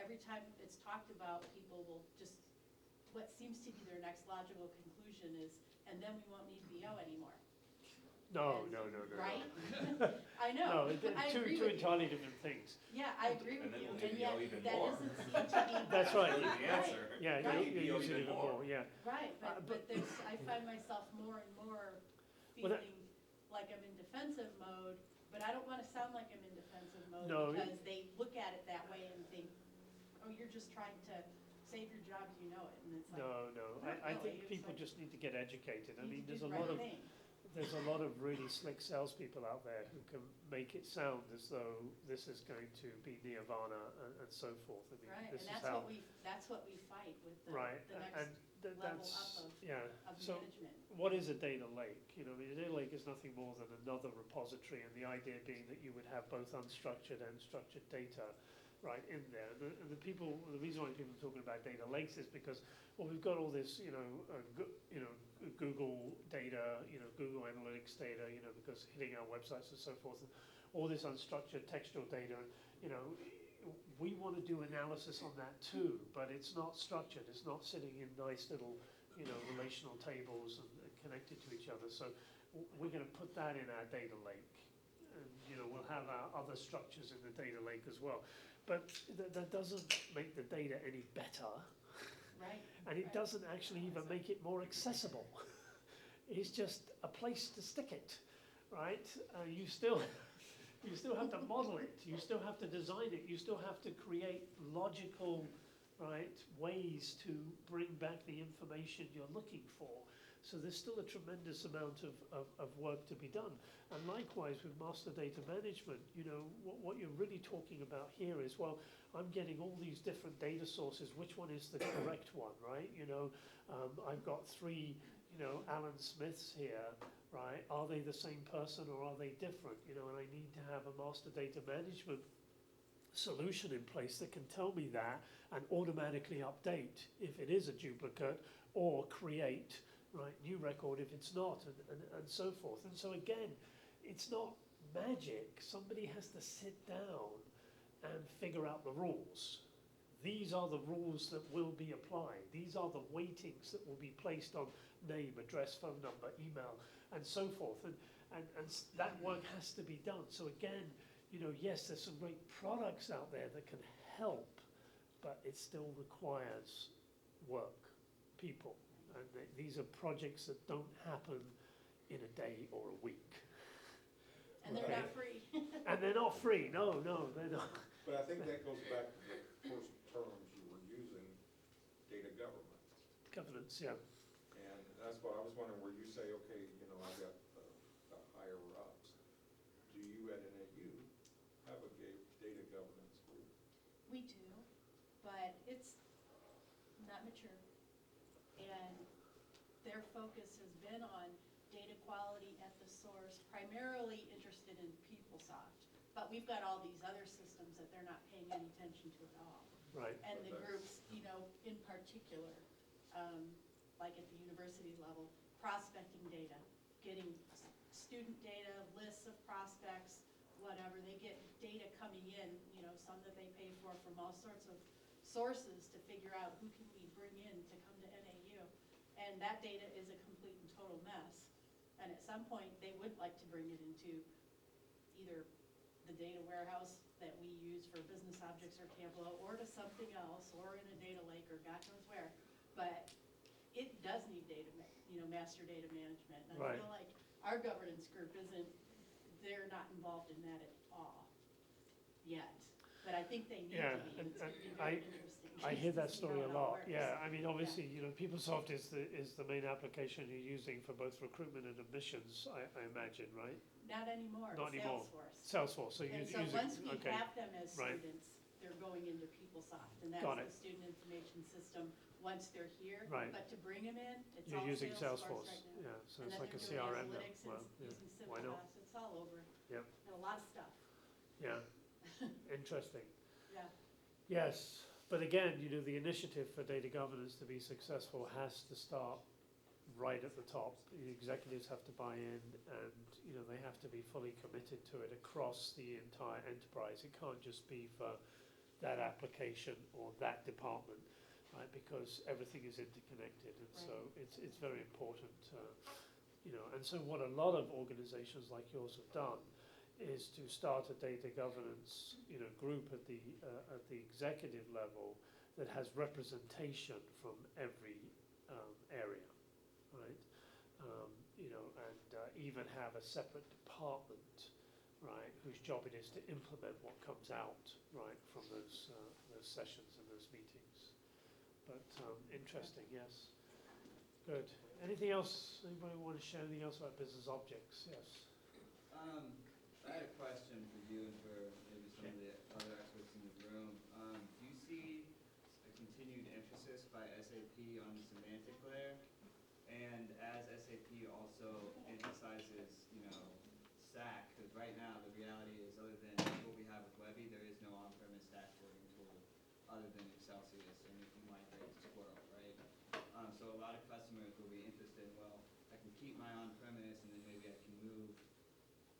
every time it's talked about, people will just, what seems to be their next logical conclusion is, and then we won't need BO anymore. No, And- no, no, no. Right? No, I know, I two agree two with you. entirely different things. Yeah, I agree And with then you, we'll do and BO yet even that more. doesn't seem to be. That's right. That's the Right. answer. Yeah, Right. you use it even more, yeah. Right, but- but there's, I find myself more and more Well, that- feeling like I'm in defensive mode, but I don't wanna sound like I'm in defensive mode No. because they look at it that way and think, oh, you're just trying to save your job as you know it, and it's like, No, no, I really, think it's people like- just need to get educated. I you mean, need to there's do a the lot right of, thing. there's a lot of really slick salespeople out there who can make it sound as though this is going to be nirvana and so forth. I mean, Right, this and is that's how, what we fight with right, the next and level that's, up of, yeah. of So management. what is a data lake? You know, I mean, a data lake is nothing more than another repository, and the idea being that you would have both unstructured and structured data right in there. And the reason why people are talking about data lakes is because, well, we've got all this, Google data, Google Analytics data, because hitting our websites and so forth, and all this unstructured textual data, we want to do analysis on that too, but it's not structured. It's not sitting in nice little, relational tables and connected to each other. So we're going to put that in our data lake. And, we'll have our other structures in the data lake as well. But that doesn't make the data any better. Right. And it right. doesn't actually even make it more accessible. It's just a place to stick it, right? You still have to model it. You still have to design it. You still have to create logical, right, ways to bring back the information you're looking for. So there's still a tremendous amount of work to be done. And likewise with master data management, what you're really talking about here is, well, I'm getting all these different data sources. Which one is the correct one, right? I've got 3, Alan Smiths here, right? Are they the same person or are they different? And I need to have a master data management solution in place that can tell me that and automatically update if it is a duplicate or create new record if it's not, and so forth. And so again, it's not magic. Somebody has to sit down and figure out the rules. These are the rules that will be applied. These are the weightings that will be placed on name, address, phone number, email, and so forth. And that work has to be done. So again, yes, there's some great products out there that can help, but it still requires work, people. And these are projects that don't happen in a day or a week. And they're not free. And they're not free. No, they're not. But I think that goes back to the first terms you were using, data governance. Governance, yeah. And that's what I was wondering, where you say, okay, I've got the higher ups. Do you at NAU have a data governance group? We do, but it's not mature. And their focus has been on data quality at the source, primarily interested in PeopleSoft. But we've got all these other systems that they're not paying any attention to at all. Right. And the groups, in particular, like at the university level, prospecting data, getting student data, lists of prospects, whatever. They get data coming in, some that they pay for from all sorts of sources to figure out who can we bring in to come to NAU. And that data is a complete and total mess. And at some point, they would like to bring it into either the data warehouse that we use for BusinessObjects or Tableau, or to something else, or in a data lake, or God knows where. But it does need data, master data management. And I feel like our governance group they're not involved in that at all yet. But I think they need to be. It's going to be very interesting. I hear that to see story how a it all lot. works. Yeah, I mean, obviously, PeopleSoft is the main application you're using for both recruitment and admissions, I imagine, right? Not anymore. Not anymore. Salesforce. Salesforce. So And you're so once we okay. have them as Right. students, they're going into PeopleSoft, and Got that's it. the student information system once they're here. Right. But to bring them in, it's You're all using Salesforce right now. Yeah, so And it's then like a they're doing CRM now. analytics Well, and yeah. using Why not? Civitas. It's all over. Yep. And a lot of stuff. Yeah. Interesting. Yeah. Yes, but again, the initiative for data governance to be successful has to start right at the top. The executives have to buy in, and they have to be fully committed to it across the entire enterprise. It can't just be for that application or that department, right? Because everything is interconnected, and so it's very important, you know. And so what a lot of organizations like yours have done is to start a data governance, you know, group at the executive level that has representation from every area, right? You know, and even have a separate department, right, whose job it is to implement what comes out, right, from those sessions and those meetings. But interesting, yes. Good. Anything else? Anybody want to share anything else about business objects? Yes. I had a question for you and for maybe some of the other experts in the room. Do you see a continued emphasis by SAP on the semantic layer? And as SAP also emphasizes, you know, stack, because right now the reality is, other than what we have with Webby, there is no on-premise dashboarding tool other than Excelsius, and if you migrate to Squirrel, right? So a lot of customers will be interested, well, I can keep my on-premise, and then maybe I can move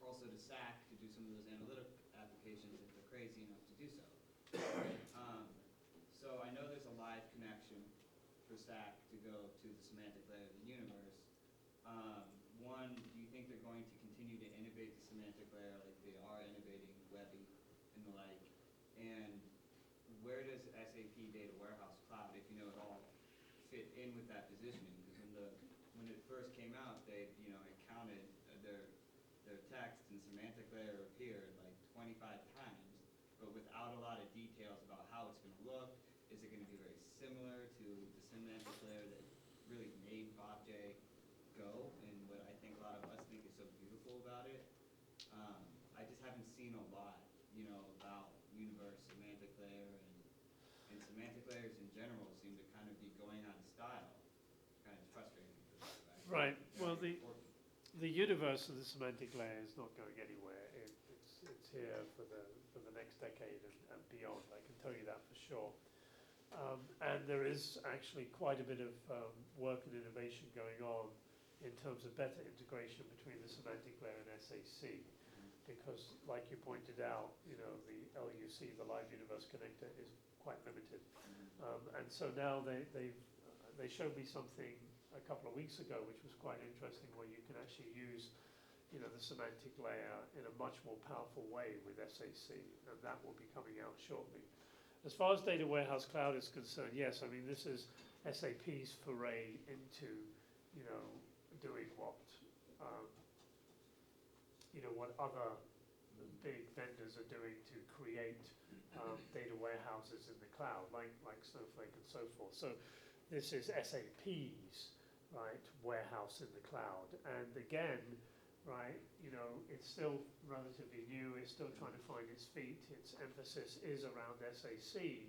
also to SAC to do some of those analytic applications if they're crazy enough to do so. Right? So I know there's a live connection for SAC to go to the semantic layer of the universe. One, do you think they're going to continue to innovate the semantic layer like they are innovating Webby and the like? And where does SAP Data Warehouse Cloud, if you know at all, fit in with that positioning? Because when it first came out, they, you know, it counted their text and semantic layer appeared like 25 times, but without a lot of details about how it's going to look. Is it going to be very similar to the semantic layer that really made BobJ go, and what I think a lot of us think is so beautiful about it? I just haven't seen a lot, you know, about universe, semantic layer, and semantic layers in general seem to kind of be going out of style. Kind of frustrating for that fact. Right. Well, Very the universe of the semantic layer is not going anywhere. It's here for the next decade and beyond. I can tell you that for sure. And there is actually quite a bit of work and innovation going on in terms of better integration between the semantic layer and SAC. Because, like you pointed out, you know, the LUC, the Live Universe Connector, is quite limited. And so now they showed me something a couple of weeks ago, which was quite interesting, where you can actually use, you know, the semantic layer in a much more powerful way with SAC, and that will be coming out shortly. As far as Data Warehouse Cloud is concerned, yes, I mean, this is SAP's foray into, you know, doing what, you know, what other big vendors are doing to create data warehouses in the cloud, like Snowflake and so forth. So this is SAP's, right, warehouse in the cloud. And again, right, you know, it's still relatively new, it's still trying to find its feet. Its emphasis is around SAC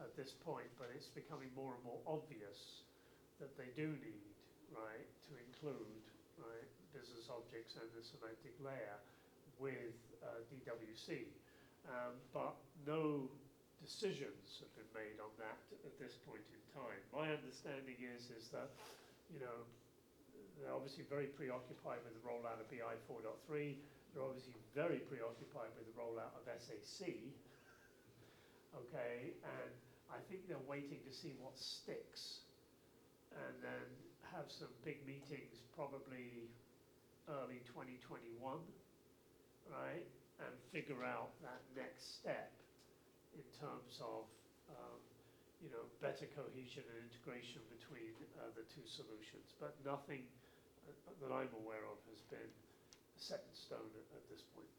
at this point, but it's becoming more and more obvious that they do need, right, to include, right, business objects and the semantic layer with DWC. But no decisions have been made on that at this point in time. My understanding is that, you know, they're obviously very preoccupied with the rollout of BI 4.3. They're obviously very preoccupied with the rollout of SAC. Okay, and I think they're waiting to see what sticks, and then have some big meetings probably early 2021, right, and figure out that next step in terms of you know, better cohesion and integration between the two solutions. But nothing that I'm aware of has been set in stone at this point.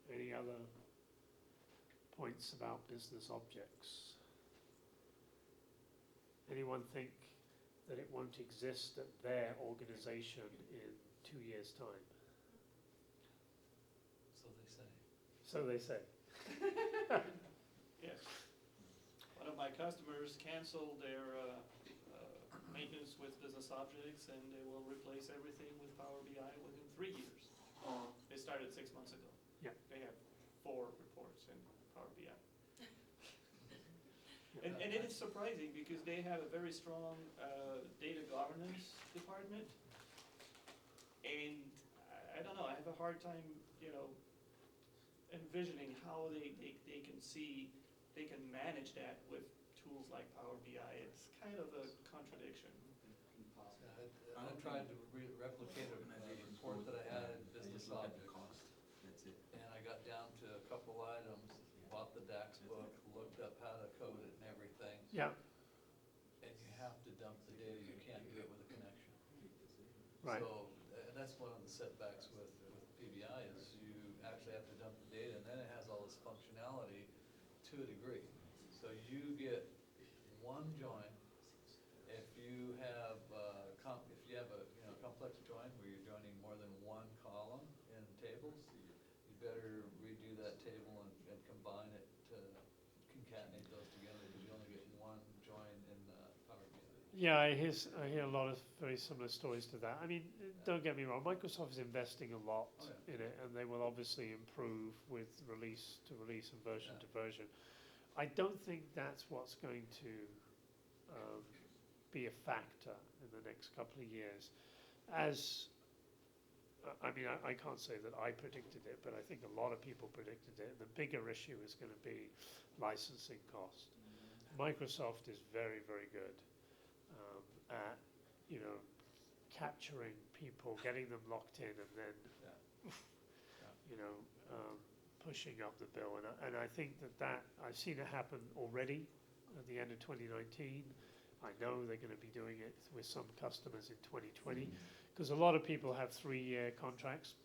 Any other points about business objects? Anyone think that it won't exist at their organization in 2 years' time? So they say. So they say. Yes. One of my customers canceled their maintenance with business objects, and they will replace everything with Power BI within 3 years. They started 6 months ago. Yeah. They have 4 reports in Power BI. And it is surprising because they have a very strong data governance department. And I don't know, I have a hard time, you know, envisioning how they can see, they can manage that with tools like Power BI. It's kind of a contradiction. Impossible. I tried to replicate a report that I had in BusinessObjects. And I got down to a couple items, bought the DAX book, looked up how to code it and everything. Yeah, And you have to dump the data, you can't do it with a connection. right. So, and that's one of the setbacks with PBI is you actually have to dump the data, and then it has all this functionality to a degree. So you get one join. If you have, if you have a, complex join where you're joining more than one column in tables, you better redo that table and combine it to concatenate those together, because you only get one join in Power BI. Yeah, I hear a lot of very similar stories to that. I mean, don't get me wrong, Microsoft is investing a lot Oh, yeah. in it, and they will obviously improve with release to release and version to version. I don't think that's what's going to be a factor in the next couple of years. I can't say that I predicted it, but I think a lot of people predicted it. The bigger issue is going to be licensing cost. Microsoft is very, very good at, capturing people, getting them locked in, and then, pushing up the bill. And I think that I've seen it happen already at the end of 2019. I know they're going to be doing it with some customers in 2020, because a lot of people have 3-year contracts.